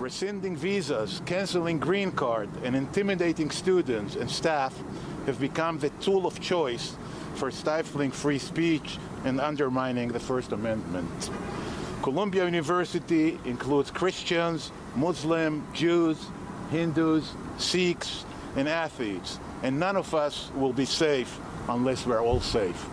Rescinding visas, canceling green card, and intimidating students and staff have become the tool of choice for stifling free speech and undermining the First Amendment. Columbia University includes Christians, Muslims, Jews, Hindus, Sikhs, and athletes, and none of us will be safe unless we're all safe.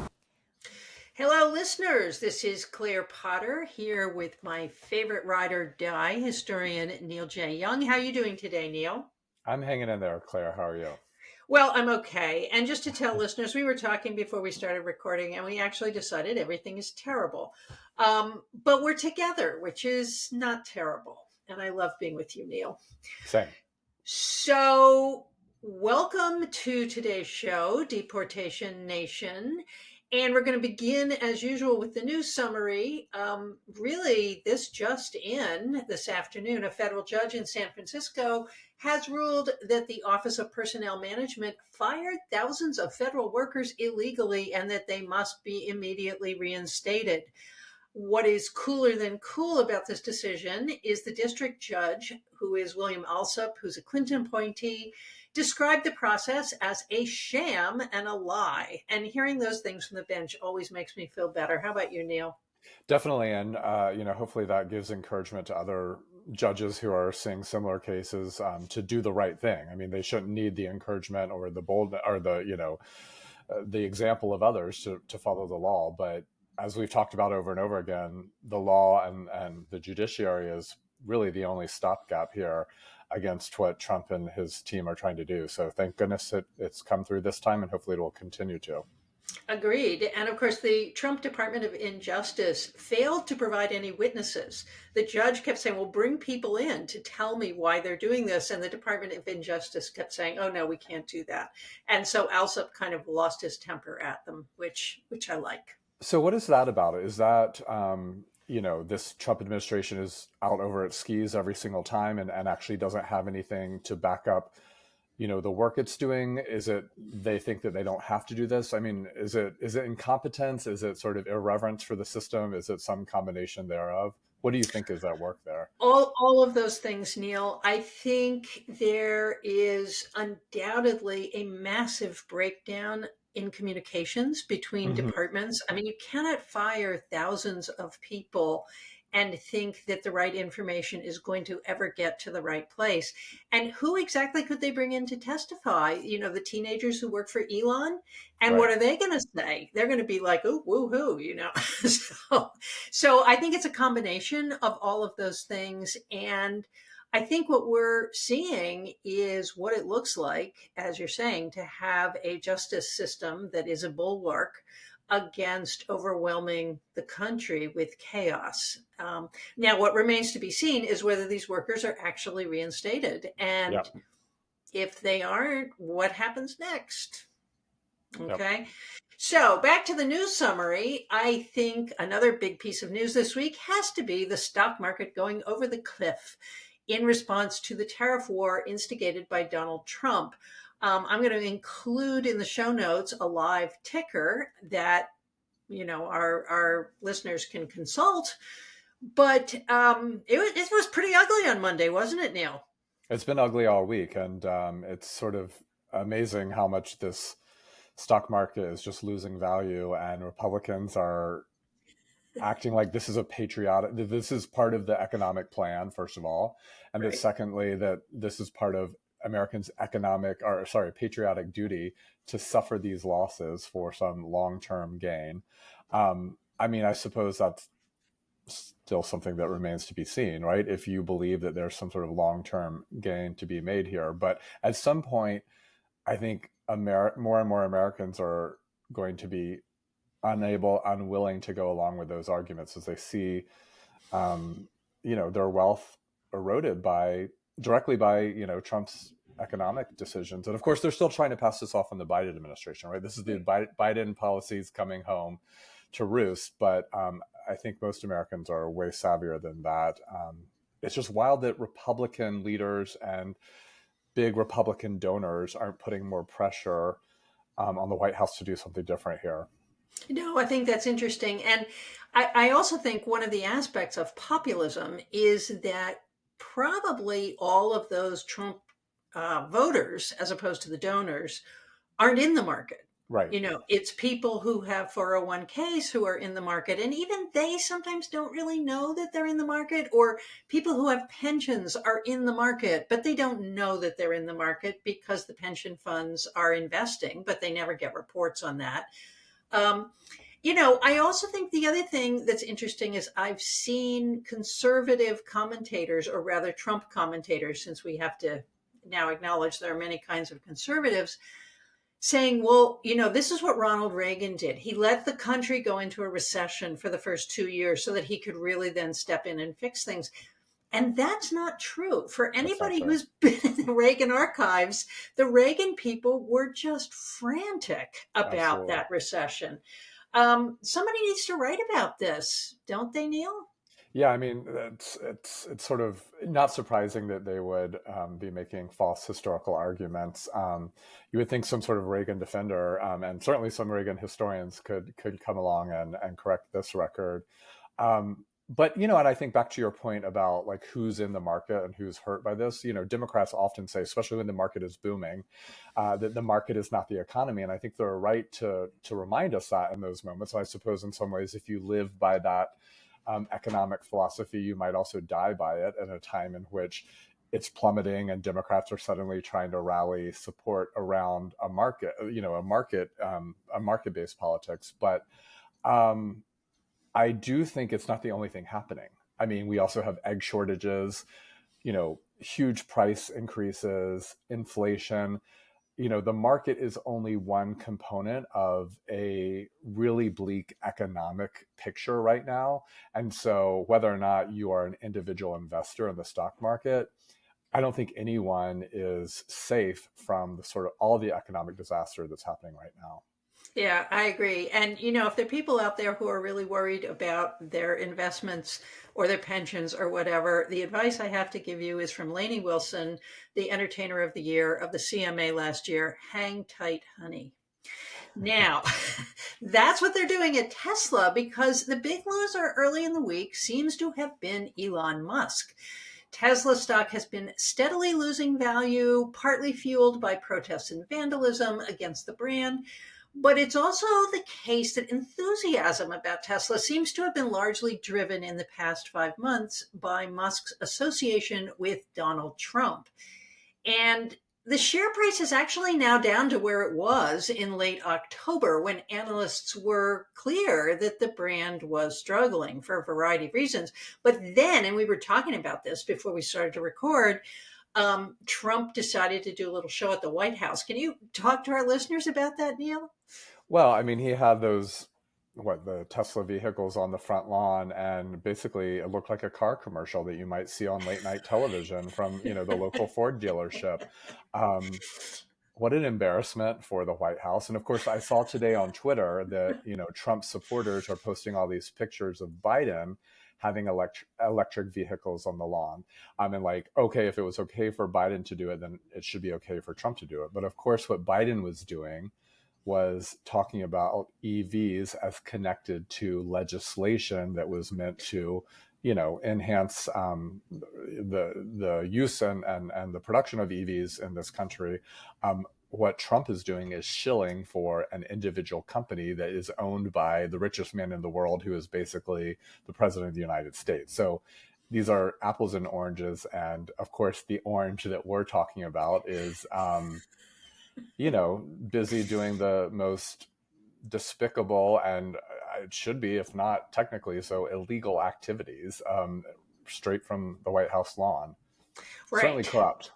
Hello, listeners. This is Claire Potter here with my favorite ride or die historian, Neil J. Young. How are you doing today, Neil? I'm hanging in there, Claire. How are you? Well, I'm okay. And just to tell listeners, we were talking before we started recording, and we actually decided everything is terrible. But we're together, which is not terrible. And I love being with you, Neil. Same. So welcome to today's show, Deportation Nation. And we're going to begin, as usual, with the news summary. Really, this just in this afternoon, a federal judge in San Francisco has ruled that the Office of Personnel Management fired thousands of federal workers illegally and that they must be immediately reinstated. What is cooler than cool about this decision is the district judge, who is William Alsup, who's a Clinton appointee, described the process as a sham and a lie. And hearing those things from the bench always makes me feel better. How about you, Neil? Definitely. And, hopefully that gives encouragement to other judges who are seeing similar cases to do the right thing. I mean, they shouldn't need the encouragement or the bold or the example of others to follow the law. But as we've talked about over and over again, the law and the judiciary is really the only stopgap here against what Trump and his team are trying to do. So thank goodness it's come through this time, and hopefully it will continue to. Agreed. And of course, the Trump Department of Injustice failed to provide any witnesses. The judge kept saying, well, bring people in to tell me why they're doing this. And the Department of Injustice kept saying, oh, no, we can't do that. And so Alsup kind of lost his temper at them, which I like. So what is that about? Is that, this Trump administration is out over its skis every single time and actually doesn't have anything to back up, the work it's doing? Is it they think that they don't have to do this? I mean, is it incompetence? Is it sort of irreverence for the system? Is it some combination thereof? What do you think is at work there? All of those things, Neil. I think there is undoubtedly a massive breakdown in communications between departments. I mean, you cannot fire thousands of people and think that the right information is going to ever get to the right place. And who exactly could they bring in to testify? The teenagers who work for Elon. And Right. What are they going to say? They're going to be like, oh, woo-hoo, So I think it's a combination of all of those things. And I think what we're seeing is what it looks like, as you're saying, to have a justice system that is a bulwark against overwhelming the country with chaos. Now, what remains to be seen is whether these workers are actually reinstated. And if they aren't, what happens next? Okay. Yep. So back to the news summary. I think another big piece of news this week has to be the stock market going over the cliff in response to the tariff war instigated by Donald Trump. I'm going to include in the show notes a live ticker that, our listeners can consult. But it was pretty ugly on Monday, wasn't it, Neil? It's been ugly all week. And it's sort of amazing how much this stock market is just losing value, and Republicans are acting like this is part of the economic plan, first of all. And right. That secondly, that this is part of Americans' patriotic duty to suffer these losses for some long-term gain. I suppose that's still something that remains to be seen, right? If you believe that there's some sort of long-term gain to be made here. But at some point, I think more and more Americans are going to be unwilling to go along with those arguments as they see, their wealth eroded directly by Trump's economic decisions. And of course, they're still trying to pass this off on the Biden administration, right? This is the Biden policies coming home to roost. But I think most Americans are way savvier than that. It's just wild that Republican leaders and big Republican donors aren't putting more pressure on the White House to do something different here. I think that's interesting. And I also think one of the aspects of populism is that probably all of those Trump voters, as opposed to the donors, aren't in the market. Right. It's people who have 401ks who are in the market, and even they sometimes don't really know that they're in the market, or people who have pensions are in the market, but they don't know that they're in the market because the pension funds are investing, but they never get reports on that. Um, I also think the other thing that's interesting is I've seen conservative commentators, or rather Trump commentators, since we have to now acknowledge there are many kinds of conservatives, saying, well, this is what Ronald Reagan did. He let the country go into a recession for the first 2 years so that he could really then step in and fix things. And that's not true. For That's not anybody true. who's been in the Reagan archives, the Reagan people were just frantic about Absolutely. that recession. Somebody needs to write about this, don't they, Neil? Yeah, I mean, it's sort of not surprising that they would be making false historical arguments. You would think some sort of Reagan defender, and certainly some Reagan historians could come along and correct this record. But and I think back to your point about like who's in the market and who's hurt by this. Democrats often say, especially when the market is booming, that the market is not the economy, and I think they're right to remind us that in those moments. So I suppose in some ways, if you live by that economic philosophy, you might also die by it at a time in which it's plummeting and Democrats are suddenly trying to rally support around a market, a market-based politics. But I do think it's not the only thing happening. I mean, we also have egg shortages, huge price increases, inflation. The market is only one component of a really bleak economic picture right now. And so whether or not you are an individual investor in the stock market, I don't think anyone is safe from the sort of all the economic disaster that's happening right now. Yeah, I agree. And, if there are people out there who are really worried about their investments or their pensions or whatever, the advice I have to give you is from Lainey Wilson, the Entertainer of the Year of the CMA last year. Hang tight, honey. Now, that's what they're doing at Tesla, because the big loser early in the week seems to have been Elon Musk. Tesla stock has been steadily losing value, partly fueled by protests and vandalism against the brand. But it's also the case that enthusiasm about Tesla seems to have been largely driven in the past 5 months by Musk's association with Donald Trump. And the share price is actually now down to where it was in late October, when analysts were clear that the brand was struggling for a variety of reasons. But then, and we were talking about this before we started to record, Trump decided to do a little show at the White House. Can you talk to our listeners about that, Neil? Well, I mean, he had the Tesla vehicles on the front lawn, and basically it looked like a car commercial that you might see on late night television from, the local Ford dealership. What an embarrassment for the White House. And of course, I saw today on Twitter that, Trump supporters are posting all these pictures of Biden having electric vehicles on the lawn. And like, okay, if it was okay for Biden to do it, then it should be okay for Trump to do it. But of course, what Biden was doing was talking about EVs as connected to legislation that was meant to, enhance the use and the production of EVs in this country. What Trump is doing is shilling for an individual company that is owned by the richest man in the world, who is basically the president of the United States. So these are apples and oranges. And of course, the orange that we're talking about is, busy doing the most despicable, and it should be, if not technically so, illegal activities, straight from the White House lawn. Right. Certainly corrupt.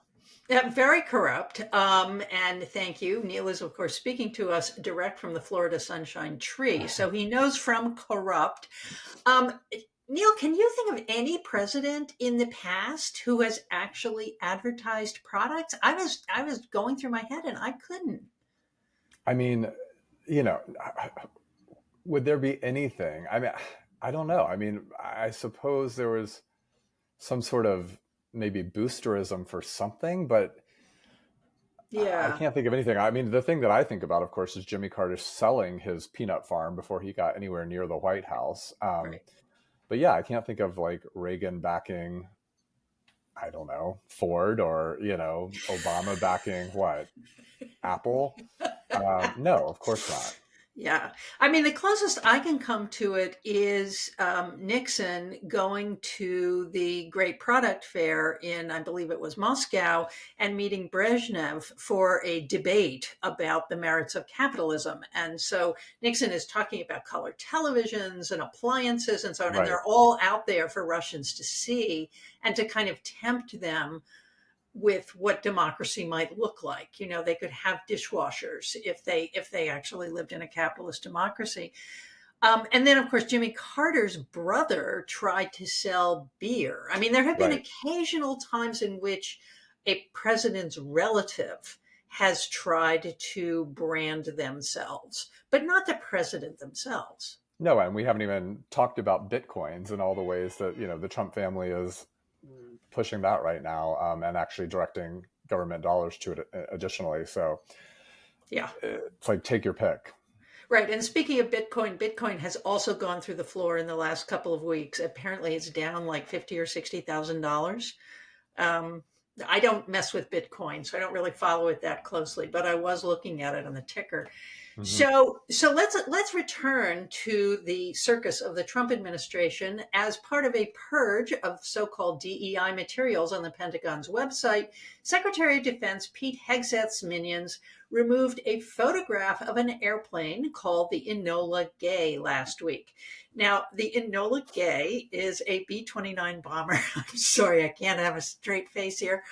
Yeah, very corrupt. And thank you. Neil is, of course, speaking to us direct from the Florida Sunshine Tree. So he knows from corrupt. Neil, can you think of any president in the past who has actually advertised products? I was going through my head and I couldn't. I mean, would there be anything? I mean, I don't know. I mean, I suppose there was some sort of maybe boosterism for something, but I Yeah. can't think of anything. I mean, the thing that I think about, of course, is Jimmy Carter selling his peanut farm before he got anywhere near the White House. Right. But yeah, I can't think of like Reagan backing I don't know, Ford or, Obama backing what? Apple? No, of course not. Yeah. I mean, the closest I can come to it is Nixon going to the Great Product Fair in, I believe it was Moscow, and meeting Brezhnev for a debate about the merits of capitalism. And so Nixon is talking about color televisions and appliances and so on, and Right. they're all out there for Russians to see and to kind of tempt them with what democracy might look like. They could have dishwashers if they actually lived in a capitalist democracy. And then, of course, Jimmy Carter's brother tried to sell beer. I mean, there have been Right. occasional times in which a president's relative has tried to brand themselves, but not the president themselves. No, and we haven't even talked about Bitcoins and all the ways that, the Trump family is pushing that right now, and actually directing government dollars to it additionally. So Yeah. it's like, take your pick. Right. And speaking of Bitcoin, Bitcoin has also gone through the floor in the last couple of weeks. Apparently it's down like $50,000 or $60,000. Um, I don't mess with Bitcoin, so I don't really follow it that closely, but I was looking at it on the ticker. Hmm. So let's return to the circus of the Trump administration. As part of a purge of so-called DEI materials on the Pentagon's website, Secretary of Defense Pete Hegseth's minions removed a photograph of an airplane called the Enola Gay last week. Now, the Enola Gay is a B-29 bomber. I'm sorry, I can't have a straight face here,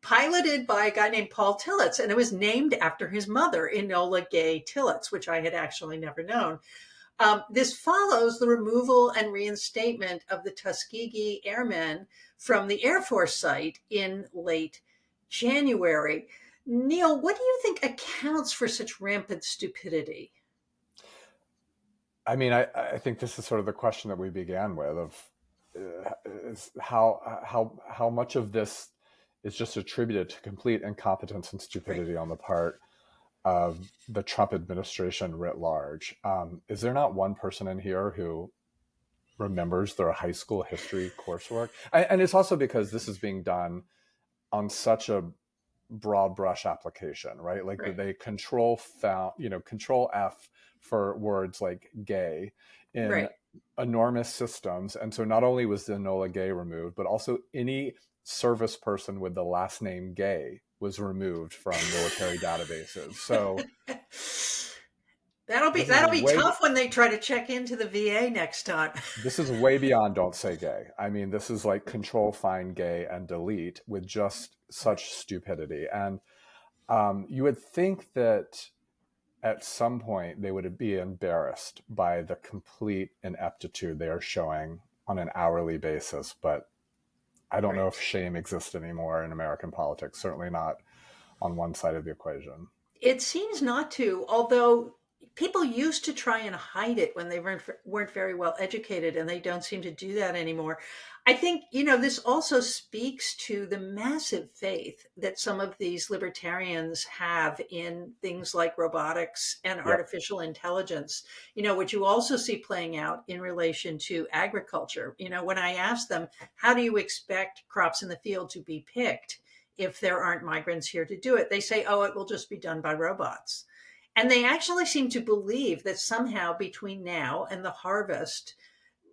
piloted by a guy named Paul Tillotz, and it was named after his mother, Enola Gay Tillotz, which I had actually never known. This follows the removal and reinstatement of the Tuskegee Airmen from the Air Force site in late January. Neil, what do you think accounts for such rampant stupidity? I mean, I think this is sort of the question that we began with of is how much of this is just attributed to complete incompetence and Right. stupidity on the part of the Trump administration writ large. Is there not one person in here who remembers their high school history coursework? And it's also because this is being done on such a broad brush application, right? Like Right. they control F for words like gay in Right. enormous systems. And so not only was the Enola Gay removed, but also any service person with the last name Gay was removed from military databases. So That'll be this is that'll be way tough when they try to check into the VA next time. this is way beyond don't say gay. I mean, this is like control find gay and delete with just Right. such stupidity. And you would think that at some point they would be embarrassed by the complete ineptitude they are showing on an hourly basis. But I don't know Right. if shame exists anymore in American politics, certainly not on one side of the equation. It seems not to, although people used to try and hide it when they weren't very well educated, and they don't seem to do that anymore. I think, this also speaks to the massive faith that some of these libertarians have in things like robotics and Yep. artificial intelligence, which you also see playing out in relation to agriculture. When I ask them, how do you expect crops in the field to be picked if there aren't migrants here to do it? They say, oh, it will just be done by robots. And they actually seem to believe that somehow between now and the harvest,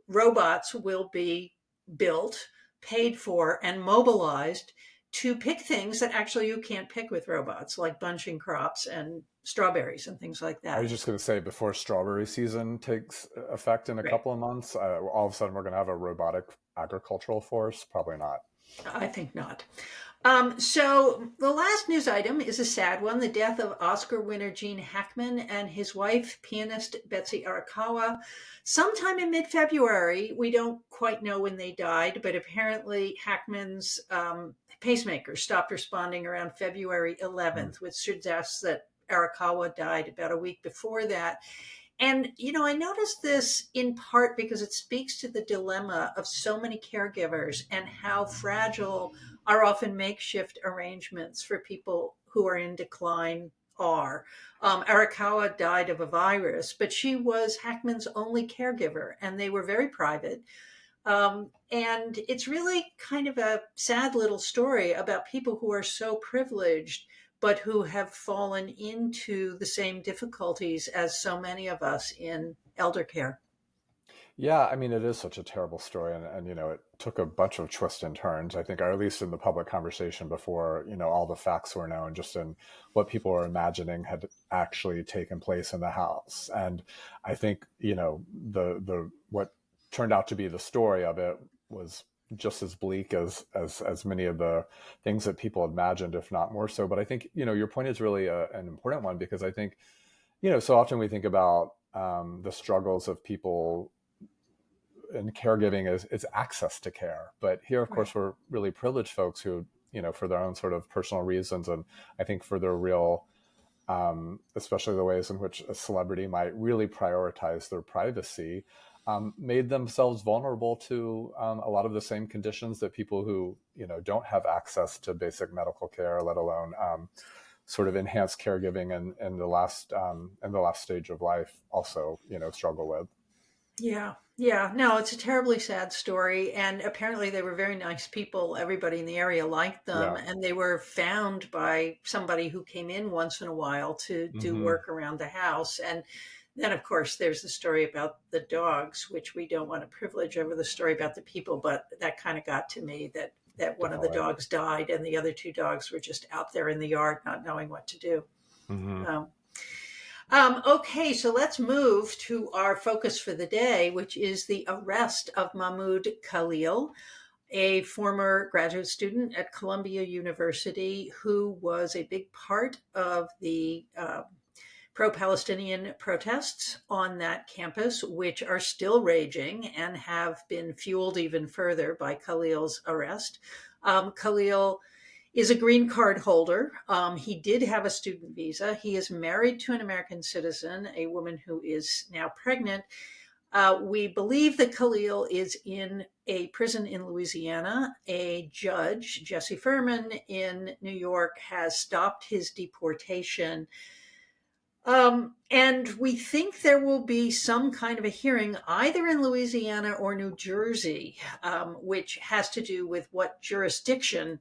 robots will be built, paid for, and mobilized to pick things that actually you can't pick with robots, like bunching crops and strawberries and things like I that. was just going to say, before strawberry season takes effect in a Right. couple of months, all of a sudden we're going to have a robotic agricultural force. Probably not. I think not. So the last news item is a sad one: the death of Oscar winner Gene Hackman and his wife, pianist Betsy Arakawa, sometime in mid-February. We don't quite know when they died, but apparently Hackman's pacemaker stopped responding around February Hmm. 11th, which suggests that Arakawa died about a week before that. And, I noticed this in part because it speaks to the dilemma of so many caregivers and how fragile are often makeshift arrangements for people who are in decline are. Arakawa died of a virus, but she was Hackman's only caregiver, and they were very private. And it's really kind of a sad little story about people who are so privileged, but who have fallen into the same difficulties as so many of us in elder care. Yeah, I mean, it is such a terrible story, and it took a bunch of twists and turns. I think, or at least in the public conversation before, all the facts were known, just in what people were imagining had actually taken place in the house. And I think, the what turned out to be the story of it was just as bleak as many of the things that people imagined, if not more so. But I think, your point is really an important one, because I think, so often we think about the struggles of people and caregiving is access to care. But here, of Right. course, we're really privileged folks who, for their own sort of personal reasons, and I think for their real, especially the ways in which a celebrity might really prioritize their privacy, made themselves vulnerable to a lot of the same conditions that people who, don't have access to basic medical care, let alone sort of enhanced caregiving in the last stage of life, also, struggle with. Yeah. Yeah. No, it's a terribly sad story. And apparently they were very nice people. Everybody in the area liked them. Yeah. And they were found by somebody who came in once in a while to do Hmm. work around the house. And then, of course, there's the story about the dogs, which we don't want to privilege over the story about the people. But that kind of got to me that one of the Definitely. dogs died and the other two dogs were just out there in the yard, not knowing what to do. Hmm. Um, okay, so let's move to our focus for the day, which is the arrest of Mahmoud Khalil, a former graduate student at Columbia University who was a big part of the pro-Palestinian protests on that campus, which are still raging and have been fueled even further by Khalil's arrest. Khalil is a green card holder. He did have a student visa. He is married to an American citizen, a woman who is now pregnant. We believe that Khalil is in a prison in Louisiana. A judge, Jesse Furman in New York, has stopped his deportation. And we think there will be some kind of a hearing either in Louisiana or New Jersey, which has to do with what jurisdiction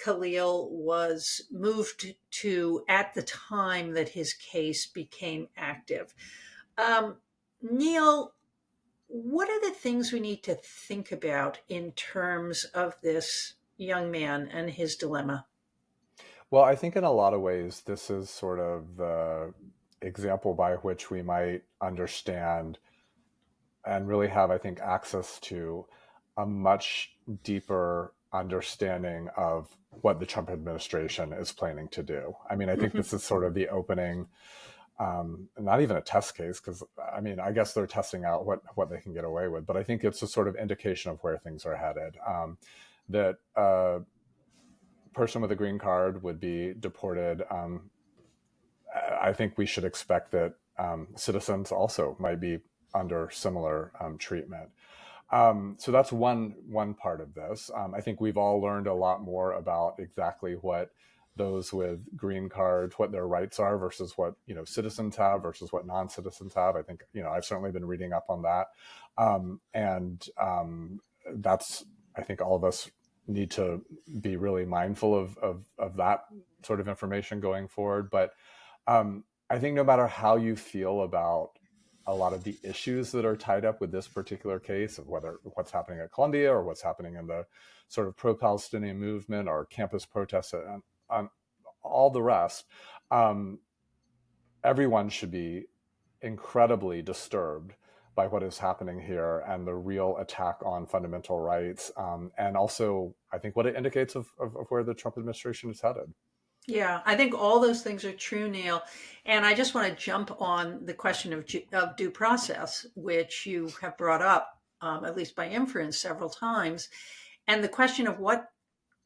Khalil was moved to at the time that his case became active. Um, Neil, what are the things we need to think about in terms of this young man and his dilemma? Well, I think in a lot of ways, this is sort of the example by which we might understand and really have, I think, access to a much deeper understanding of what the Trump administration is planning to do. I mean, I think Mhm. this is sort of the opening, not even a test case, because I mean, I guess they're testing out what they can get away with, but I think it's a sort of indication of where things are headed. That person with a green card would be deported. I think we should expect that citizens also might be under similar treatment. So that's one part of this. I think we've all learned a lot more about exactly what those with green cards, what their rights are versus what citizens have versus what non-citizens have. I think I've certainly been reading up on that, and that's I think all of us need to be really mindful of that sort of information going forward. But I think no matter how you feel about a lot of the issues that are tied up with this particular case, of whether what's happening at Columbia or what's happening in the sort of pro-Palestinian movement or campus protests and all the rest, um, everyone should be incredibly disturbed by what is happening here and the real attack on fundamental rights, and also I think what it indicates of where the Trump administration is headed. Yeah, I think all those things are true, Neil. And I just want to jump on the question of due process, which you have brought up, at least by inference, several times. And the question of what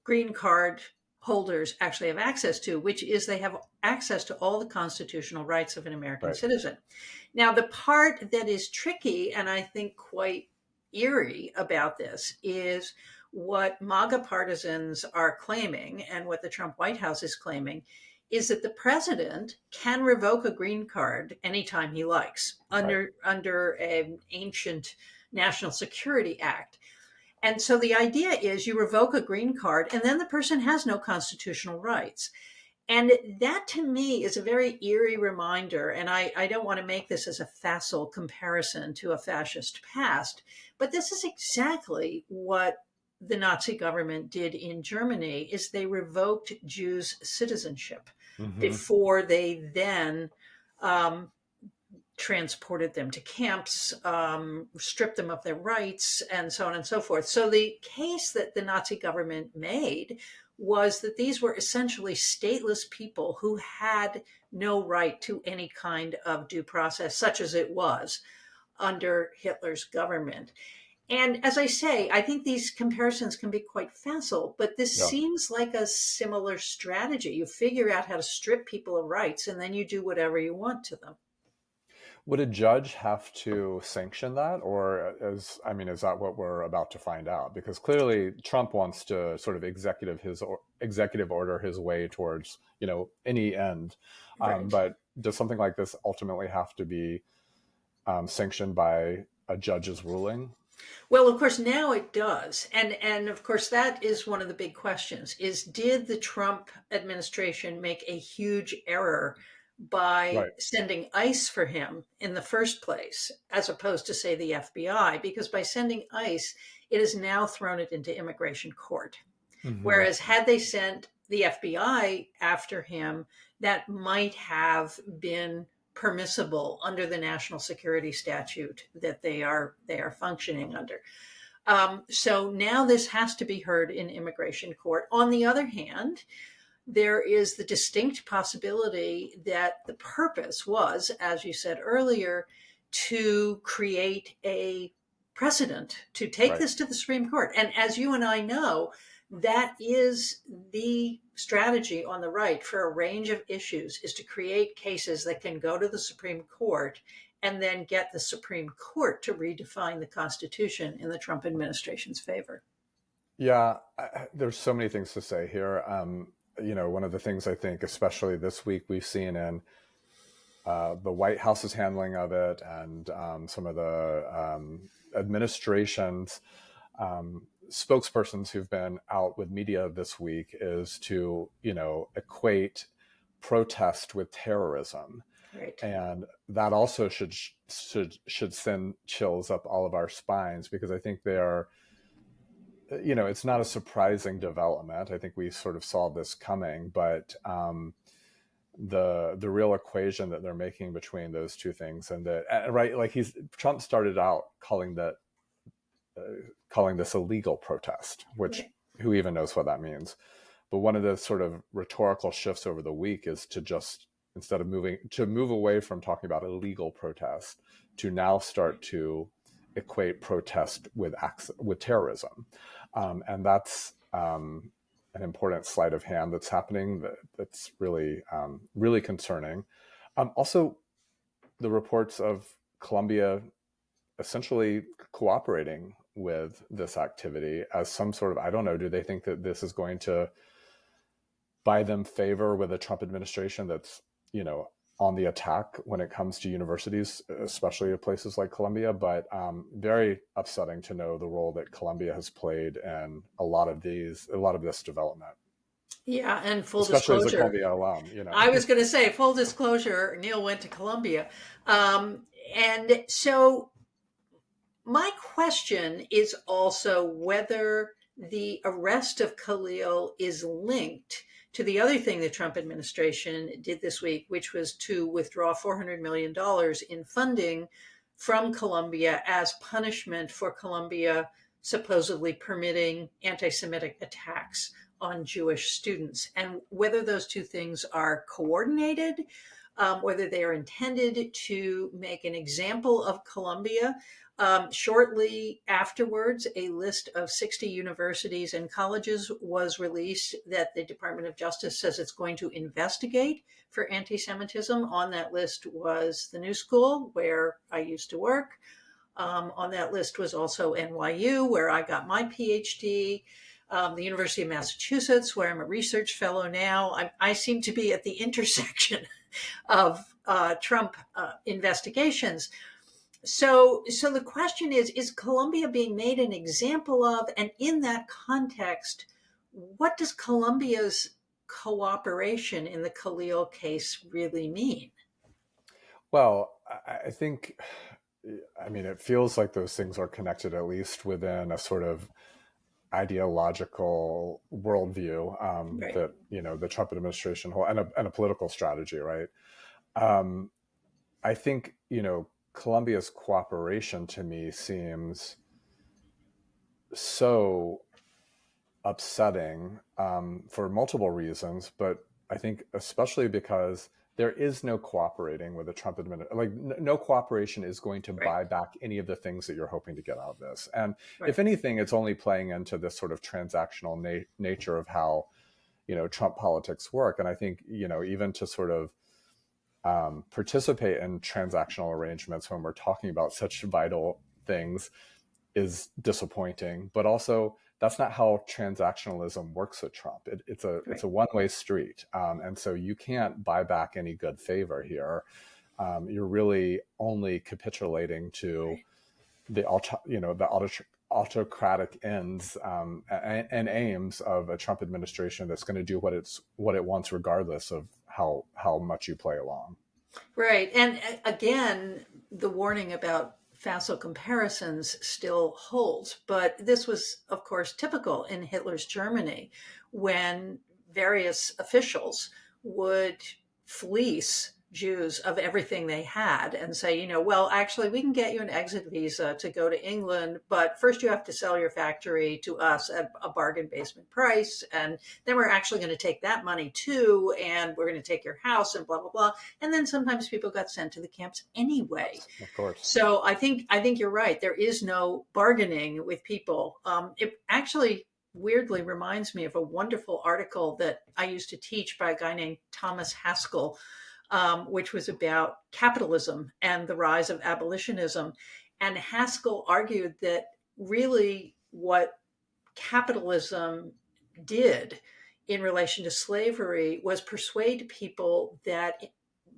green card holders actually have access to, which is they have access to all the constitutional rights of an American Right. citizen. Now, the part that is tricky and I think quite eerie about this is what MAGA partisans are claiming and what the Trump White House is claiming is that the president can revoke a green card anytime he likes Right. under an ancient National Security Act. And so the idea is you revoke a green card and then the person has no constitutional rights. And that to me is a very eerie reminder. And I don't want to make this as a facile comparison to a fascist past, but this is exactly what the Nazi government did in Germany is they revoked Jews' citizenship before they then transported them to camps, stripped them of their rights, and so on and so forth. So the case that the Nazi government made was that these were essentially stateless people who had no right to any kind of due process, such as it was under Hitler's government. And as I say, I think these comparisons can be quite facile, but this seems like a similar strategy. You figure out how to strip people of rights, and then you do whatever you want to them. Would a judge have to sanction that, or is that what we're about to find out? Because clearly Trump wants to sort of executive order his way towards, any end. Right. But does something like this ultimately have to be sanctioned by a judge's ruling? Well, of course, now it does. And of course, that is one of the big questions is, did the Trump administration make a huge error by sending ICE for him in the first place, as opposed to, say, the FBI? Because by sending ICE, it has now thrown it into immigration court. Whereas had they sent the FBI after him, that might have been permissible under the national security statute that they are functioning under. So now this has to be heard in immigration court. On the other hand, there is the distinct possibility that the purpose was, as you said earlier, to create a precedent, to take this to the Supreme Court. And as you and I know, that is the strategy on the right for a range of issues, is to create cases that can go to the Supreme Court and then get the Supreme Court to redefine the Constitution in the Trump administration's favor. Yeah, there's so many things to say here. One of the things I think, especially this week, we've seen in the White House's handling of it and some of the administration's spokespersons who've been out with media this week is to, equate protest with terrorism. Right. And that also should send chills up all of our spines, because I think they are, it's not a surprising development. I think we sort of saw this coming, but the real equation that they're making between those two things, and Trump started out calling this a legal protest, which who even knows what that means. But one of the sort of rhetorical shifts over the week is to just, instead of move away from talking about a legal protest, to now start to equate protest with terrorism. And that's an important sleight of hand that's happening that's really, really concerning. Also, the reports of Colombia essentially cooperating with this activity as some sort of, I don't know, do they think that this is going to buy them favor with a Trump administration that's, on the attack when it comes to universities, especially at places like Colombia? But very upsetting to know the role that Colombia has played in a lot of this development. Yeah, and full especially disclosure, as a Columbia alum, I was going to say, full disclosure, Neil went to Columbia. And so my question is also whether the arrest of Khalil is linked to the other thing the Trump administration did this week, which was to withdraw $400 million in funding from Columbia as punishment for Columbia supposedly permitting anti-Semitic attacks on Jewish students, and whether those two things are coordinated, whether they are intended to make an example of Columbia. Shortly afterwards, a list of 60 universities and colleges was released that the Department of Justice says it's going to investigate for anti-Semitism. On that list was the New School, where I used to work. On that list was also NYU, where I got my PhD. The University of Massachusetts, where I'm a research fellow now. I seem to be at the intersection of Trump investigations. So the question is Colombia being made an example of? And in that context, what does Colombia's cooperation in the Khalil case really mean? Well, I think, I mean, it feels like those things are connected, at least within a sort of ideological worldview, Right. that, the Trump administration hold, and a political strategy, right? Um, I think, Colombia's cooperation to me seems so upsetting, for multiple reasons, but I think especially because there is no cooperating with the Trump administration. Like, no cooperation is going to Right. buy back any of the things that you're hoping to get out of this. And Right. if anything, it's only playing into this sort of transactional nature of how, Trump politics work. And I think, even to sort of, participate in transactional arrangements when we're talking about such vital things is disappointing. But also, that's not how transactionalism works with Trump. It's Right. a one-way street, and so you can't buy back any good favor here. You're really only capitulating to Right. the autocratic ends, and aims of a Trump administration that's going to do what it wants, regardless of how much you play along. Right. And again, the warning about facile comparisons still holds. But this was, of course, typical in Hitler's Germany when various officials would fleece Jews of everything they had and say, well, actually, we can get you an exit visa to go to England, but first you have to sell your factory to us at a bargain basement price. And then we're actually going to take that money too. And we're going to take your house and blah, blah, blah. And then sometimes people got sent to the camps anyway. Of course. So I think you're right. There is no bargaining with people. It actually weirdly reminds me of a wonderful article that I used to teach by a guy named Thomas Haskell, which was about capitalism and the rise of abolitionism. And Haskell argued that really what capitalism did in relation to slavery was persuade people that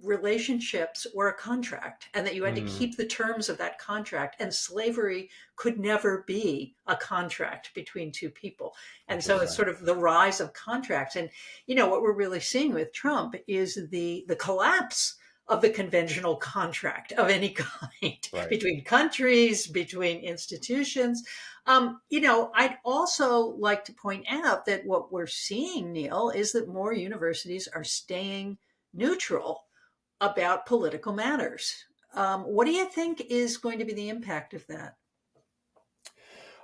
relationships were a contract and that you had to Mm, keep the terms of that contract, and slavery could never be a contract between two people. And so it's interesting. sort of the rise of contracts. And what we're really seeing with Trump is the collapse of the conventional contract of any kind Right. between countries, between institutions. I'd also like to point out that what we're seeing, Neil, is that more universities are staying neutral about political matters. What do you think is going to be the impact of that?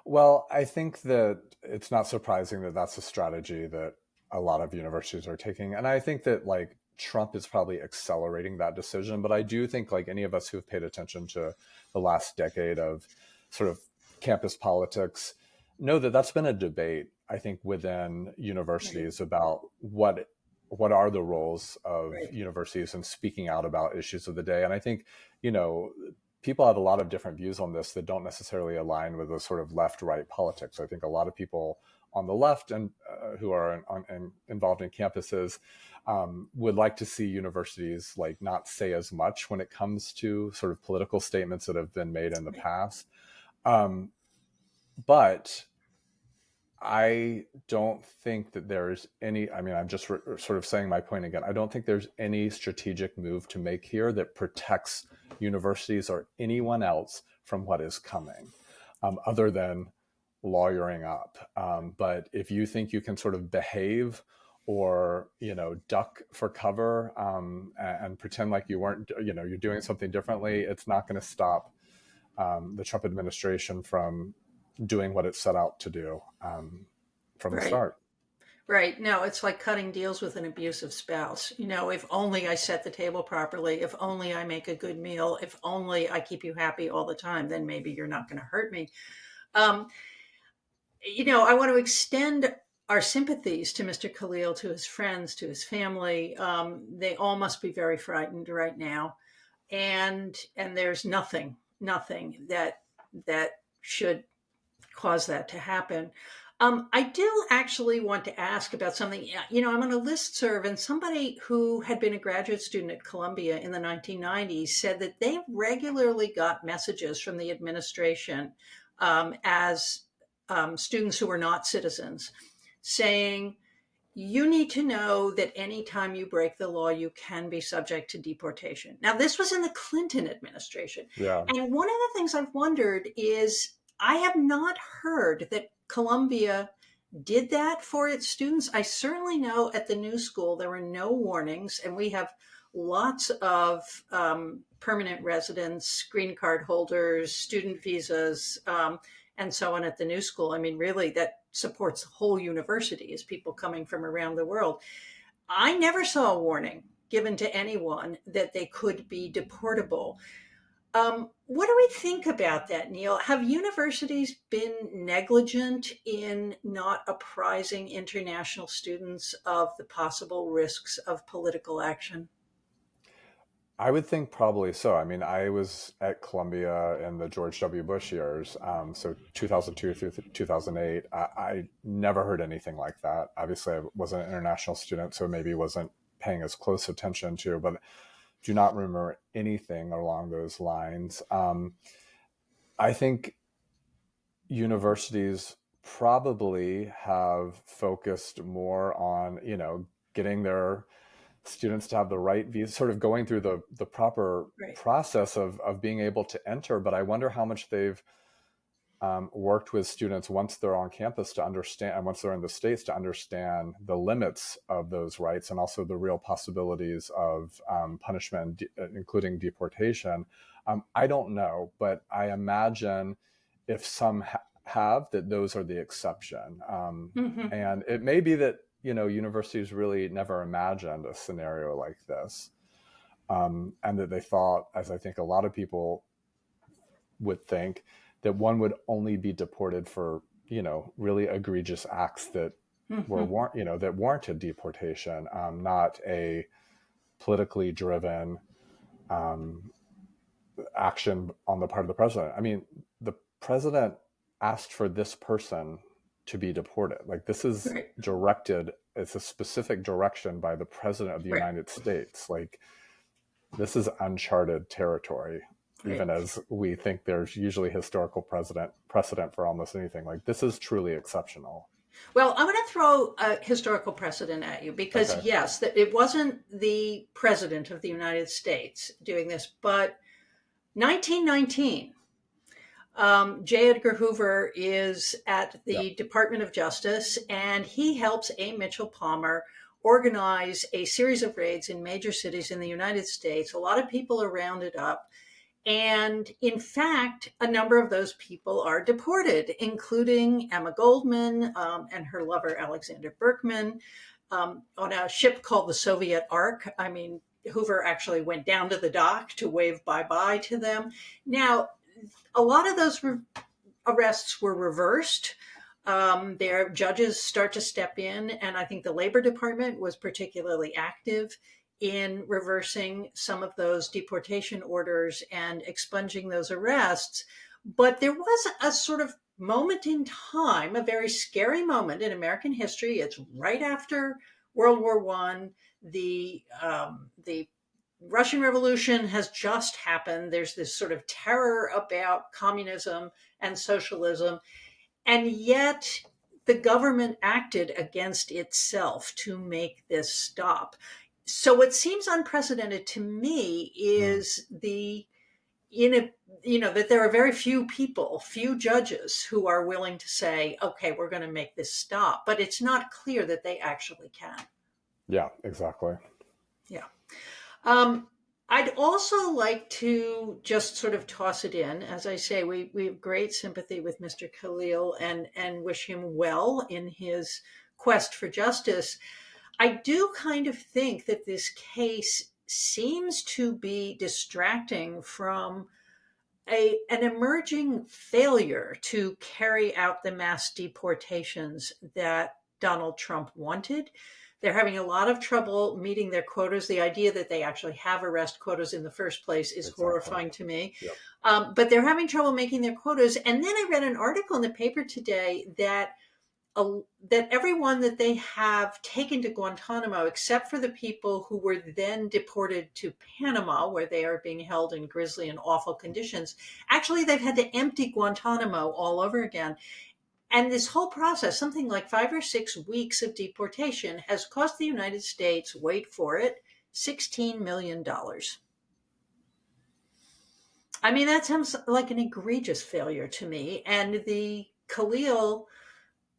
Well, I think that it's not surprising that that's a strategy that a lot of universities are taking. And I think that, like, Trump is probably accelerating that decision. But I do think, like, any of us who've paid attention to the last decade of sort of campus politics know that that's been a debate, I think, within Right, universities about what are the roles of right, universities in speaking out about issues of the day. And I think, you know, people have a lot of different views on this that don't necessarily align with the sort of left-right politics. I think a lot of people on the left and who are involved in campuses would like to see universities, like, not say as much when it comes to sort of political statements that have been made in the right, past. Um, but I don't think that there's any, I mean, I'm just sort of saying my point again. I don't think there's any strategic move to make here that protects universities or anyone else from what is coming, other than lawyering up. But if you think you can sort of behave or, duck for cover, and pretend like you weren't, you're doing something differently, it's not going to stop the Trump administration from doing what it set out to do, from the right. start. Right. No, it's like cutting deals with an abusive spouse. If only I set the table properly, if only I make a good meal, if only I keep you happy all the time, then maybe you're not going to hurt me. Um, I want to extend our sympathies to Mr. Khalil, to his friends, to his family. They all must be very frightened right now, and there's nothing that should cause that to happen. I do actually want to ask about something. You know, I'm on a listserv, and somebody who had been a graduate student at Columbia in the 1990s said that they regularly got messages from the administration as students who were not citizens saying, you need to know that anytime you break the law, you can be subject to deportation. Now, this was in the Clinton administration. Yeah. And one of the things I've wondered is I have not heard that Columbia did that for its students. I certainly know at the new school there were no warnings, and we have lots of permanent residents, green card holders, student visas, and so on at the new school. I mean, really, that supports the whole university as people coming from around the world. I never saw a warning given to anyone that they could be deportable. What do we think about that, Neil? Have universities been negligent in not apprising international students of the possible risks of political action? I would think probably so. I mean, I was at Columbia in the George W. Bush years, so 2002 through 2008. I never heard anything like that. Obviously, I was an international student, so maybe wasn't paying as close attention to, but do not remember anything along those lines. I think universities probably have focused more on, getting their students to have the right visa, sort of going through the proper Right. process of being able to enter. But I wonder how much they've worked with students once they're on campus to understand, and once they're in the States, to understand the limits of those rights and also the real possibilities of punishment, including deportation. I don't know, but I imagine if some have, that those are the exception. And it may be that, universities really never imagined a scenario like this. And that they thought, as I think a lot of people would think, that one would only be deported for, really egregious acts that that warranted deportation, not a politically driven action on the part of the president. I mean, the president asked for this person to be deported. Like, this is Right. directed, it's a specific direction by the president of the Right. United States. Like, this is uncharted territory, even Right. as we think there's usually historical precedent for almost anything. Like, this is truly exceptional. Well, I'm going to throw a historical precedent at you because, Okay. yes, that it wasn't the president of the United States doing this, but 1919, J. Edgar Hoover is at Yeah. the Department of Justice, and he helps A. Mitchell Palmer organize a series of raids in major cities in the United States. A lot of people are rounded up. And in fact, a number of those people are deported, including Emma Goldman and her lover, Alexander Berkman, on a ship called the Soviet Ark. I mean, Hoover actually went down to the dock to wave bye-bye to them. Now, a lot of those arrests were reversed. Their judges start to step in, and I think the Labor Department was particularly active in reversing some of those deportation orders and expunging those arrests. But there was a sort of moment in time, a very scary moment in American history. It's right after World War I. The Russian Revolution has just happened. There's this sort of terror about communism and socialism. And yet the government acted against itself to make this stop. So what seems unprecedented to me is that there are very few people, few judges who are willing to say, okay, we're going to make this stop. But it's not clear that they actually can. Yeah, exactly. Yeah. I'd also like to just sort of toss it in. As I say, we have great sympathy with Mr. Khalil and wish him well in his quest for justice. I do kind of think that this case seems to be distracting from an emerging failure to carry out the mass deportations that Donald Trump wanted. They're having a lot of trouble meeting their quotas. The idea that they actually have arrest quotas in the first place is horrifying to me. Yep. But they're having trouble making their quotas. And then I read an article in the paper today that that everyone that they have taken to Guantanamo, except for the people who were then deported to Panama, where they are being held in grisly and awful conditions, actually they've had to empty Guantanamo all over again. And this whole process, something like 5 or 6 weeks of deportation, has cost the United States, wait for it, $16 million. I mean, that sounds like an egregious failure to me. And the Khalil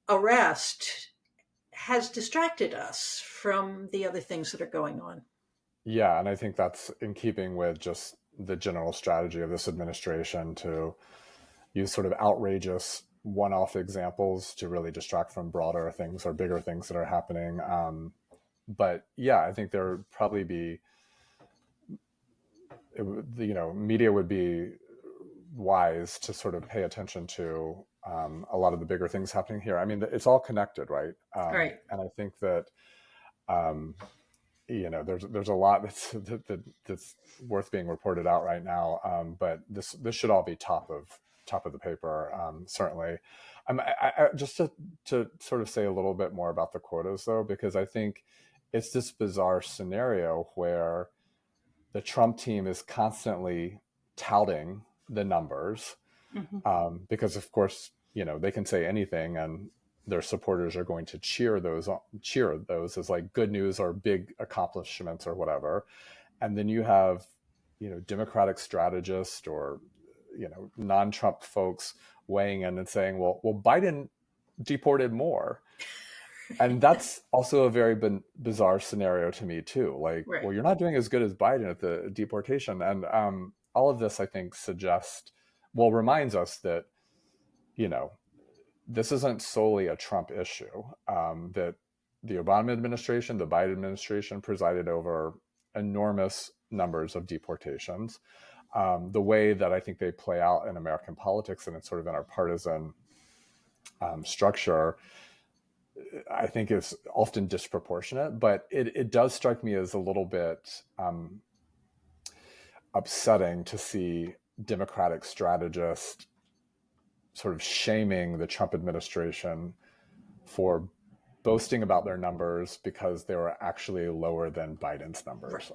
arrest has distracted us from the other things that are going on. Yeah, and I think that's in keeping with just the general strategy of this administration to use sort of outrageous one-off examples to really distract from broader things or bigger things that are happening. But yeah, I think there would probably be, media would be wise to sort of pay attention to a lot of the bigger things happening here. I mean, it's all connected, right? Right. And I think that there's a lot that's worth being reported out right now. But this should all be top of the paper, certainly. I just to sort of say a little bit more about the quotas, though, because I think it's this bizarre scenario where the Trump team is constantly touting the numbers, because of course, they can say anything and their supporters are going to cheer those as like good news or big accomplishments or whatever. And then you have, Democratic strategists or, non-Trump folks weighing in and saying, well, Biden deported more. And that's also a very bizarre scenario to me too. Like, Right. Well, you're not doing as good as Biden at the deportation. And all of this, I think, reminds us that, this isn't solely a Trump issue, that the Obama administration, the Biden administration presided over enormous numbers of deportations. The way that I think they play out in American politics and it's sort of in our partisan structure, I think is often disproportionate, but it does strike me as a little bit upsetting to see Democratic strategists sort of shaming the Trump administration for boasting about their numbers because they were actually lower than Biden's numbers.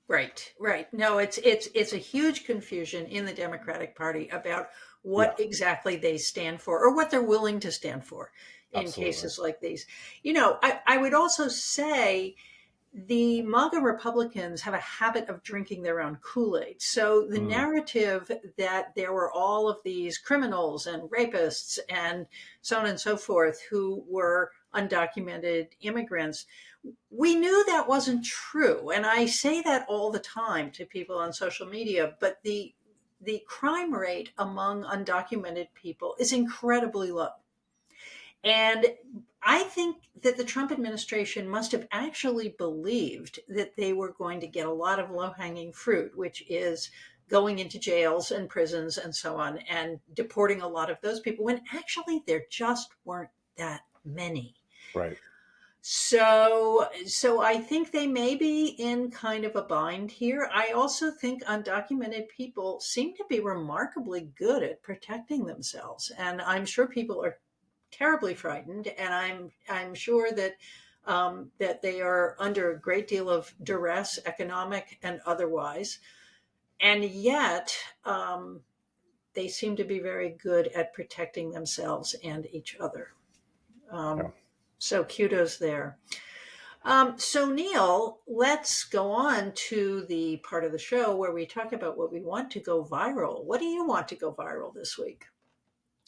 Right. No, it's a huge confusion in the Democratic Party about what exactly they stand for or what they're willing to stand for in Absolutely. cases like these. I would also say the MAGA Republicans have a habit of drinking their own Kool-Aid. So the narrative that there were all of these criminals and rapists and so on and so forth who were undocumented immigrants, we knew that wasn't true. And I say that all the time to people on social media, but the crime rate among undocumented people is incredibly low. And I think that the Trump administration must have actually believed that they were going to get a lot of low-hanging fruit, which is going into jails and prisons and so on and deporting a lot of those people when actually there just weren't that many. Right. So I think they may be in kind of a bind here. I also think undocumented people seem to be remarkably good at protecting themselves. And I'm sure people are terribly frightened, and I'm sure that that they are under a great deal of duress, economic and otherwise, and yet they seem to be very good at protecting themselves and each other. So kudos there. So Neil, let's go on to the part of the show where we talk about what we want to go viral. What do you want to go viral this week?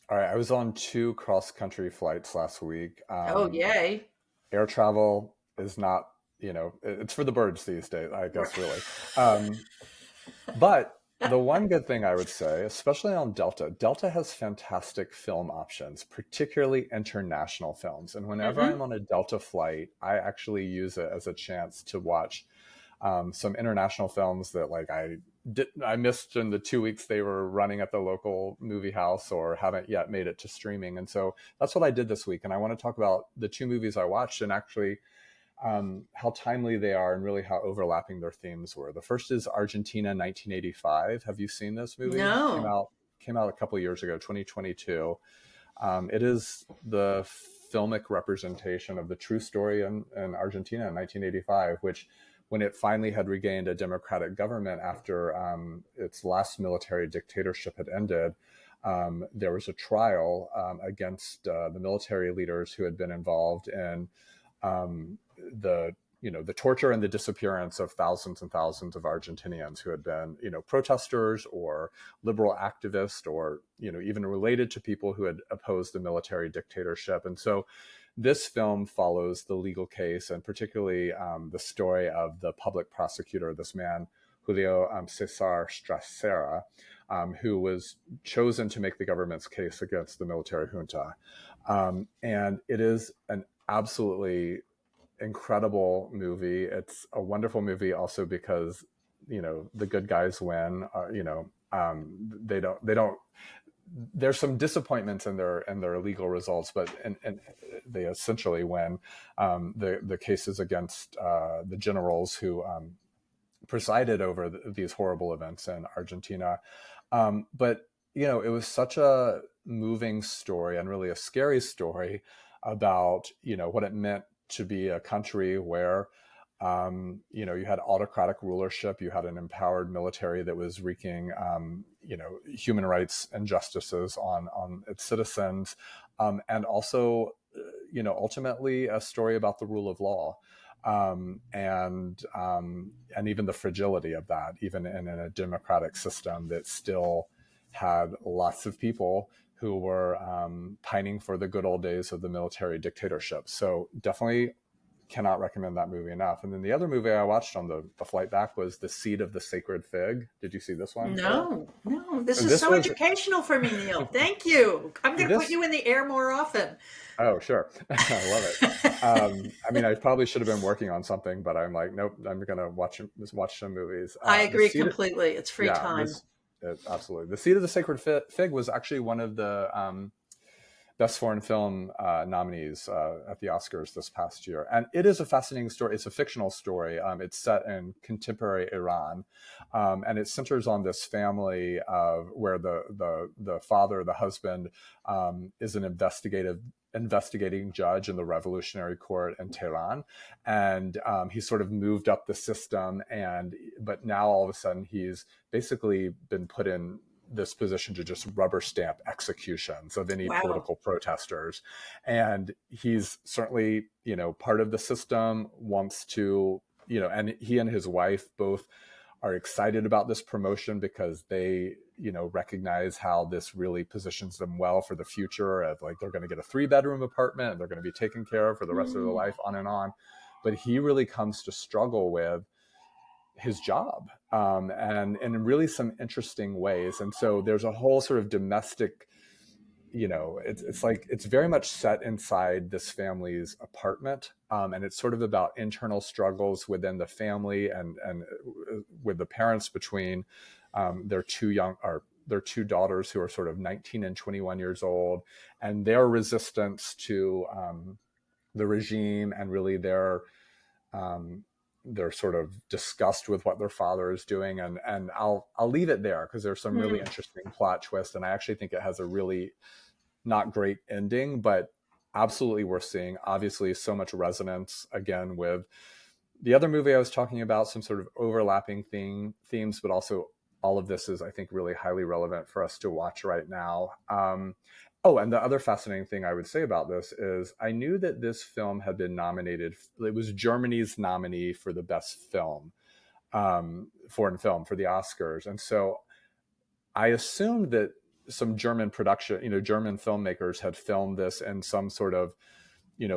All right. I was on 2 cross-country flights last week. Oh, yay. Air travel is not, it's for the birds these days, I guess, really. But the one good thing I would say, especially on Delta has fantastic film options, particularly international films. And whenever I'm on a Delta flight, I actually use it as a chance to watch some international films that I missed in the 2 weeks they were running at the local movie house or haven't yet made it to streaming. And so that's what I did this week. And I want to talk about the 2 movies I watched and actually how timely they are and really how overlapping their themes were. The first is Argentina 1985. Have you seen this movie? No. Came out a couple of years ago, 2022. It is the filmic representation of the true story in Argentina in 1985, which, when it finally had regained a democratic government after its last military dictatorship had ended, there was a trial against the military leaders who had been involved in the torture and the disappearance of thousands and thousands of Argentinians who had been, protesters or liberal activists, or, even related to people who had opposed the military dictatorship. And so this film follows the legal case, and particularly the story of the public prosecutor, this man, Julio Cesar Stracera, who was chosen to make the government's case against the military junta. And it is an absolutely incredible movie. It's a wonderful movie also because, the good guys win. They don't. There's some disappointments in their legal results, but and they essentially win the cases against the generals who presided over these horrible events in Argentina. But it was such a moving story, and really a scary story about what it meant to be a country where you had autocratic rulership, you had an empowered military that was wreaking human rights injustices on its citizens, and also ultimately a story about the rule of law, and even the fragility of that, even in a democratic system that still had lots of people who were pining for the good old days of the military dictatorship. So definitely cannot recommend that movie enough. And then the other movie I watched on the flight back was The Seed of the Sacred Fig. Did you see this one? No. This is so educational for me, Neil. Thank you. I'm going to put you in the air more often. Oh, sure. I love it. I probably should have been working on something, but I'm like, nope, I'm going to watch some movies. I agree completely. It's free time. Absolutely. The Seed of the Sacred Fig was actually one of the Best Foreign Film nominees at the Oscars this past year. And it is a fascinating story. It's a fictional story. It's set in contemporary Iran. And it centers on this family where the father, the husband, is an investigating judge in the Revolutionary Court in Tehran. And he's sort of moved up the system. But now all of a sudden he's basically been put in this position to just rubber stamp executions of any political protesters. And he's certainly, part of the system, wants to, and he and his wife both are excited about this promotion because they, recognize how this really positions them well for the future of, like, they're going to get a 3-bedroom apartment and they're going to be taken care of for the rest of their life, on and on. But he really comes to struggle with his job, and in really some interesting ways. And so there's a whole sort of domestic, it's very much set inside this family's apartment, and it's sort of about internal struggles within the family and with the parents between their two daughters who are sort of 19 and 21 years old, and their resistance to the regime, and really their sort of disgust with what their father is doing. And I'll leave it there because there's some really interesting plot twists. And I actually think it has a really not great ending, but absolutely worth seeing. Obviously so much resonance again with the other movie I was talking about, some sort of overlapping themes, but also all of this is, I think, really highly relevant for us to watch right now. And the other fascinating thing I would say about this is I knew that this film had been nominated. It was Germany's nominee for the best film, foreign film, for the Oscars. And so I assumed that some German production, German filmmakers had filmed this in some sort of,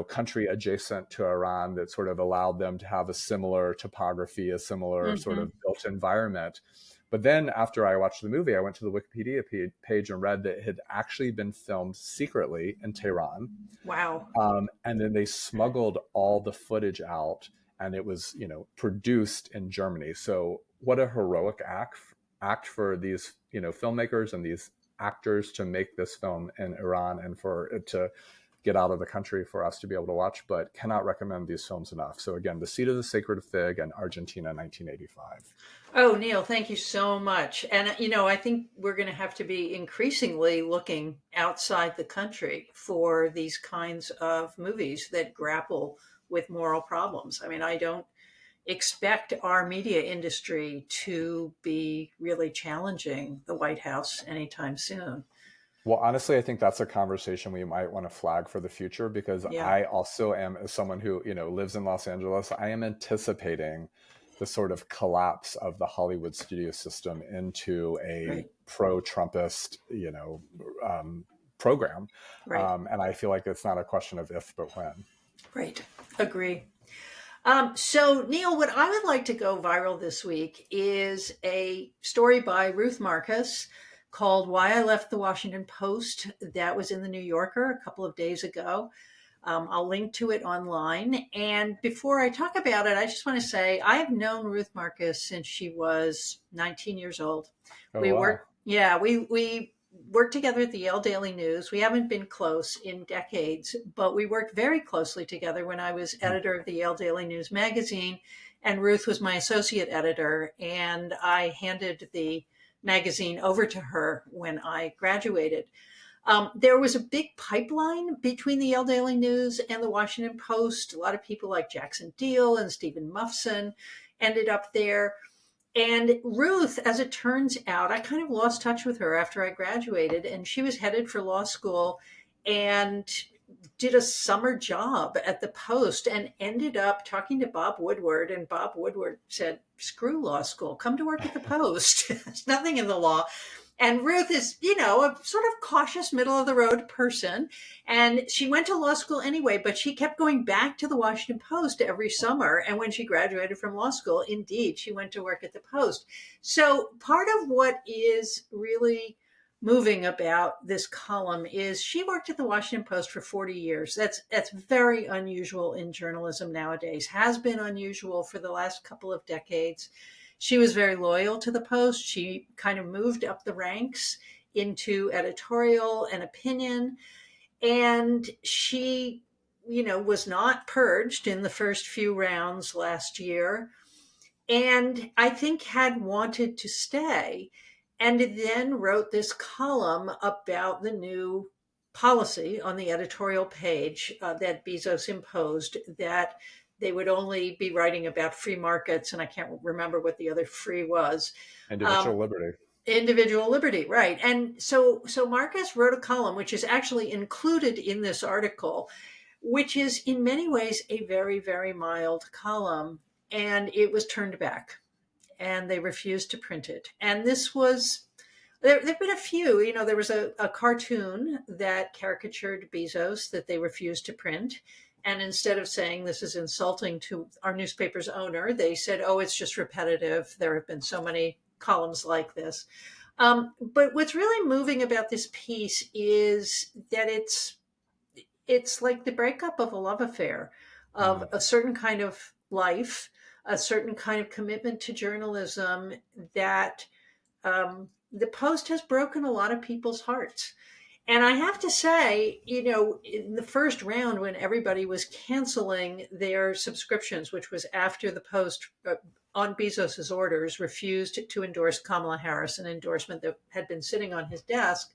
country adjacent to Iran that sort of allowed them to have a similar topography, a similar sort of built environment. But then after I watched the movie, I went to the Wikipedia page and read that it had actually been filmed secretly in Tehran. Wow. And then they smuggled all the footage out, and it was, produced in Germany. So what a heroic act for these, filmmakers and these actors to make this film in Iran, and for it to get out of the country for us to be able to watch. But cannot recommend these films enough. So again, The Seed of the Sacred Fig and Argentina, 1985. Oh, Neil, thank you so much. And, I think we're going to have to be increasingly looking outside the country for these kinds of movies that grapple with moral problems. I mean, I don't expect our media industry to be really challenging the White House anytime soon. Well, honestly, I think that's a conversation we might want to flag for the future, because Yeah, I also am, as someone who, lives in Los Angeles, I am anticipating the sort of collapse of the Hollywood studio system into a right, pro-Trumpist, program. right, And I feel like it's not a question of if, but when. right. Agree. So, Neil, what I would like to go viral this week is a story by Ruth Marcus called Why I Left the Washington Post. That was in the New Yorker a couple of days ago. I'll link to it online. And before I talk about it, I just want to say I have known Ruth Marcus since she was 19 years old. Oh, We wow. worked, yeah, we worked together at the Yale Daily News. We haven't been close in decades, but we worked very closely together when I was Hmm. editor of the Yale Daily News magazine, and Ruth was my associate editor, and I handed the magazine over to her when I graduated. There was a big pipeline between the Yale Daily News and the Washington Post. A lot of people like Jackson Deal and Stephen Muffson ended up there. And Ruth, as it turns out, I kind of lost touch with her after I graduated, and she was headed for law school and did a summer job at the Post and ended up talking to Bob Woodward. And Bob Woodward said, "Screw law school, come to work at the Post." There's nothing in the law. And Ruth is, a sort of cautious, middle of the road person. And she went to law school anyway, but she kept going back to the Washington Post every summer. And when she graduated from law school, indeed, she went to work at the Post. So part of what is really moving about this column is she worked at the Washington Post for 40 years. That's very unusual in journalism nowadays. Has been unusual for the last couple of decades. She was very loyal to the Post. She kind of moved up the ranks into editorial and opinion. And she, was not purged in the first few rounds last year. And I think had wanted to stay, and then wrote this column about the new policy on the editorial page that Bezos imposed, that they would only be writing about free markets, and I can't remember what the other free was. Individual Um, liberty. Individual liberty, right? And so Marcus wrote a column which is actually included in this article, which is in many ways a very, very mild column, and it was turned back, and they refused to print it. And this was there've been a few. There was a cartoon that caricatured Bezos that they refused to print. And instead of saying this is insulting to our newspaper's owner, they said, "Oh, it's just repetitive. There have been so many columns like this." But what's really moving about this piece is that it's like the breakup of a love affair, of Mm. a certain kind of life, a certain kind of commitment to journalism that the Post has broken a lot of people's hearts. And I have to say, in the first round, when everybody was canceling their subscriptions, which was after the Post, on Bezos's orders, refused to endorse Kamala Harris, an endorsement that had been sitting on his desk,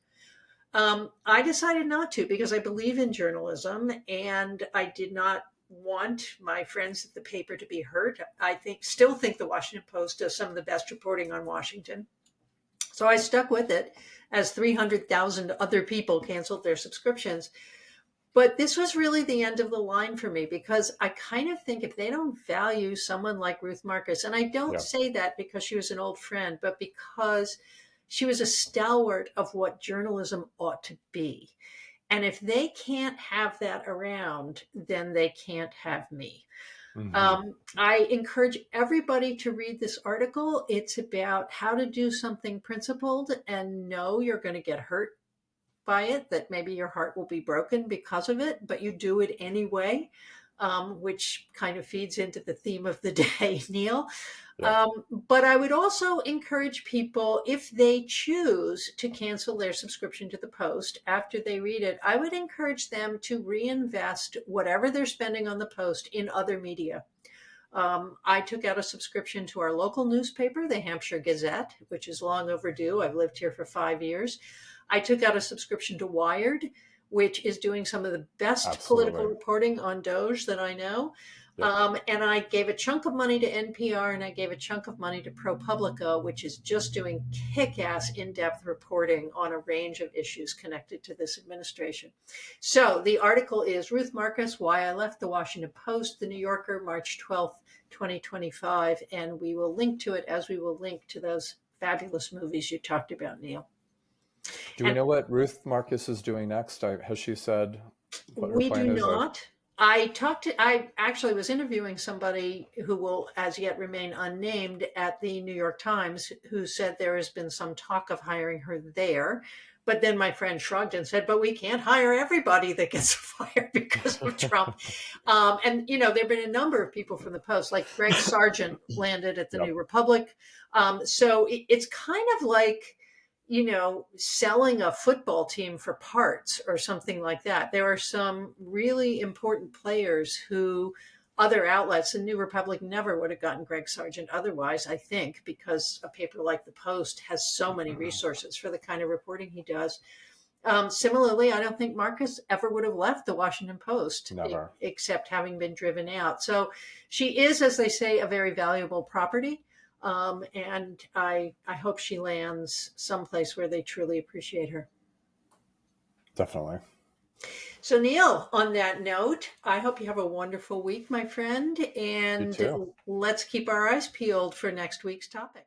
I decided not to, because I believe in journalism and I did not want my friends at the paper to be hurt. I still think the Washington Post does some of the best reporting on Washington. So I stuck with it as 300,000 other people canceled their subscriptions. But this was really the end of the line for me, because I kind of think if they don't value someone like Ruth Marcus, and I don't Yeah. say that because she was an old friend, but because she was a stalwart of what journalism ought to be. And if they can't have that around, then they can't have me. Hmm. I encourage everybody to read this article. It's about how to do something principled and know you're going to get hurt by it, that maybe your heart will be broken because of it, but you do it anyway, which kind of feeds into the theme of the day, Neil. Yeah. But I would also encourage people, if they choose to cancel their subscription to the Post after they read it, I would encourage them to reinvest whatever they're spending on the Post in other media. I took out a subscription to our local newspaper, the Hampshire Gazette, which is long overdue. I've lived here for 5 years. I took out a subscription to Wired, which is doing some of the best political Absolutely. reporting on Doge that I know. Yep. And I gave a chunk of money to NPR and I gave a chunk of money to ProPublica, which is just doing kick ass in depth reporting on a range of issues connected to this administration. So the article is Ruth Marcus, Why I Left the Washington Post, The New Yorker, March 12th, 2025. And we will link to it as we will link to those fabulous movies you talked about, Neil. Do we know what Ruth Marcus is doing next? Has she said what her We plan do is? not. I actually was interviewing somebody who will as yet remain unnamed at the New York Times who said there has been some talk of hiring her there. But then my friend shrugged and said, but we can't hire everybody that gets fired because of Trump. And, you know, there have been a number of people from the Post, like Greg Sargent landed at the Yep. New Republic. So it's kind of like, you know, selling a football team for parts or something like that. There are some really important players who other outlets, the New Republic never would have gotten Greg Sargent otherwise, I think, because a paper like the Post has so many resources for the kind of reporting he does. Similarly, I don't think Marcus ever would have left the Washington Post, Never. except having been driven out. So she is, as they say, a very valuable property. And I hope she lands someplace where they truly appreciate her. Definitely. So, Neil, on that note, I hope you have a wonderful week, my friend. You And too. let's keep our eyes peeled for next week's topic.